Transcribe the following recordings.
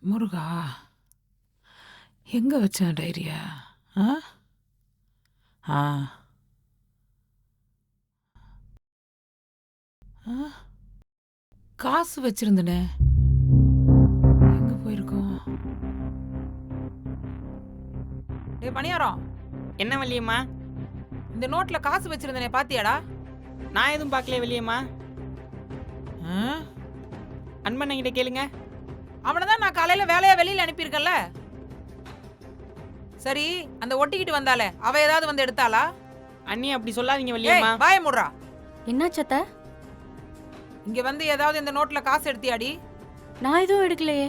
முருகா, எங்க வச்சேன் டைரியா? ஆ ஆ ஆ, காசு வச்சிருந்தனே, எங்க போயிருக்கோம்? டேய் பணியாரம், என்ன வள்ளியம்மா? இந்த நோட்ல காசு வச்சிருந்தனே பாத்தியாடா? நான் எதுவும் பார்க்கல வள்ளியம்மா. ஆ? அன்பண்ணங்கிட்ட கேளுங்க. அவனை தான் நான் காலையில வேலையா வெளியில அனுப்பியிருக்கேன்ல. சரி, அந்த ஒட்டிக்கிட்டு வந்தாளே, அவ ஏதாவது வந்து எடுத்தாளா? அண்ணி அப்படி சொல்லாதீங்க ஏய், வள்ளியம்மா. வாய மூடுறா. என்னாச்சு அத்தை? இங்க வந்து ஏதாவது இந்த நோட்ல காசு எடுத்தியாடி? நான் எதுவும் எடுக்கலையே.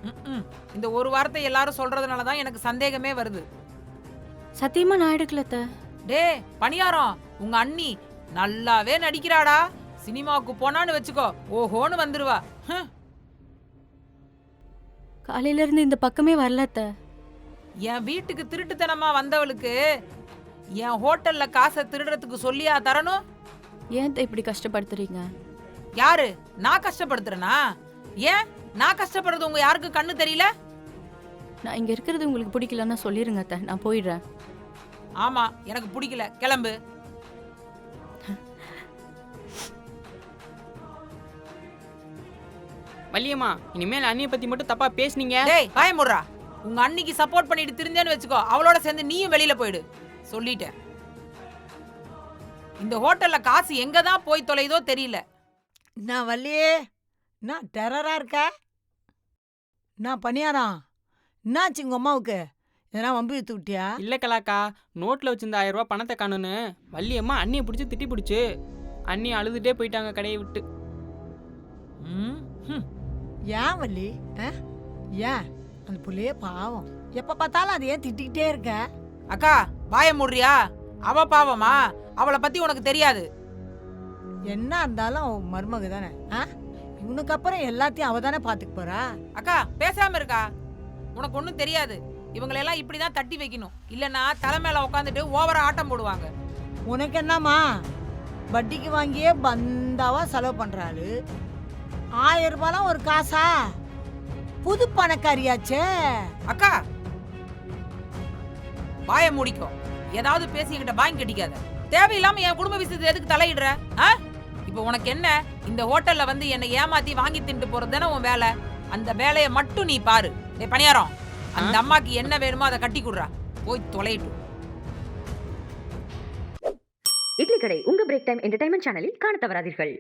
ம்ம். இந்த ஒரு வார்த்தை எல்லாரும் சொல்றதுனால தான் எனக்கு சந்தேகமே வருது. சத்தியமா நான் எடுக்கல அத்தை. டேய் பணியாரம், உங்க அண்ணி நல்லாவே நடிக்கிறாடா. சினிமாவுக்கு போனான்னு வச்சுக்கோ, ஓஹோன்னு வந்துருவா. ஹம். காலையில இருந்து இந்த பக்கமே வரல அத்தை. என் வீட்டுக்கு திருட்டுத்தனமா வந்தவளுக்கு என் ஹோட்டல்ல காசை திருடுறதுக்கு சொல்லியா தரணும்? ஏன் அத்தை இப்படி கஷ்டப்படுத்துறீங்க? யாரு? நான் கஷ்டப்படுத்துறேனா? ஏன் நான் கஷ்டப்படுறது உங்க யாருக்கு கண்ணு தெரியல? நான் இங்க இருக்கிறது உங்களுக்கு பிடிக்கலன்னா சொல்லிருங்க அத்தை, நான் போயிடுறேன். ஆமா, எனக்கு பிடிக்கல, கிளம்பு. வள்ளியம்மா, இனிமேல் அண்ணியை பத்தி மட்டும் தப்பா பேசுனீங்க. டேய் பயமுடுறா. உங்க அண்ணிக்கு சப்போர்ட் பண்ணிட்டு திருந்தேன்னு வச்சுக்கோ, அவளோட சேர்ந்து நீயும் வெளியில போயிடு. சொல்லிட்டேன். இந்த ஹோட்டல்ல காசு எங்க தான் போய் தொலைதோ தெரியல. நான் வள்ளியே, நான் டெரரா இருக்க. நான் பணியாரம். என்னாச்சு உங்க அம்மாவுக்கு? எதனா வம்பு இழுத்து விட்டியா? இல்ல கலாக்கா, நோட்ல வச்சிருந்த 1000 ரூபாய் பணத்தை காணுன்னு வள்ளியம்மா அண்ணியை பிடிச்சி திட்டி பிடிச்சு அண்ணி அழுதுட்டே போயிட்டாங்க கடையை விட்டு. ம், ஹம். ஏன் வள்ளி? ஏன் அந்த புள்ளையே பாவம். எப்ப பார்த்தாலும் அதை ஏன் திட்டிக்கிட்டே இருக்க? அக்கா வாய மூடுறியா? அவ பாவமா? அவளை பத்தி உனக்கு தெரியாது. என்ன இருந்தாலும் அவ மருமக தானே. இவனுக்கு அப்புறம் எல்லாத்தையும் அவ தானே பாத்துக்க போறா. அக்கா பேசாம இருக்கா. உனக்கு ஒண்ணும் தெரியாது. இவங்களெல்லாம் இப்படிதான் தட்டி வைக்கணும், இல்லன்னா தலை மேல உட்காந்துட்டு ஓவரா ஆட்டம் போடுவாங்க. உனக்கு என்னம்மா, வட்டிக்கு வாங்கியே பந்தாவா செலவு பண்றாளு. 1000 ரூபாய்லாம் ஒரு காசா? புது பணக்காரியாச்சே. அக்கா வாய மூடிக்கோ. ஏதாவது பேசி என்கிட்ட பாய் கட்டிக்காத. தேவையில்லாம என் குடும்ப விஷயத்தை எதுக்கு தலையிடுற? இப்போ உனக்கு என்ன, இந்த ஹோட்டல்ல வந்து என்னை ஏமாத்தி வாங்கி தின்ட்டு போறது தானே உன் வேலை. அந்த வேலையை மட்டும் நீ பாரு. டேய் பணியாரம், அந்த அம்மாக்கு என்ன வேணுமோ அதை கட்டி கொடுறா. போய் தொலையிட்டு. இட்லி கடை உங்க பிரேக் டைம் என்டர்டைன்மெண்ட் சேனலில் காண தவறாதீர்கள்.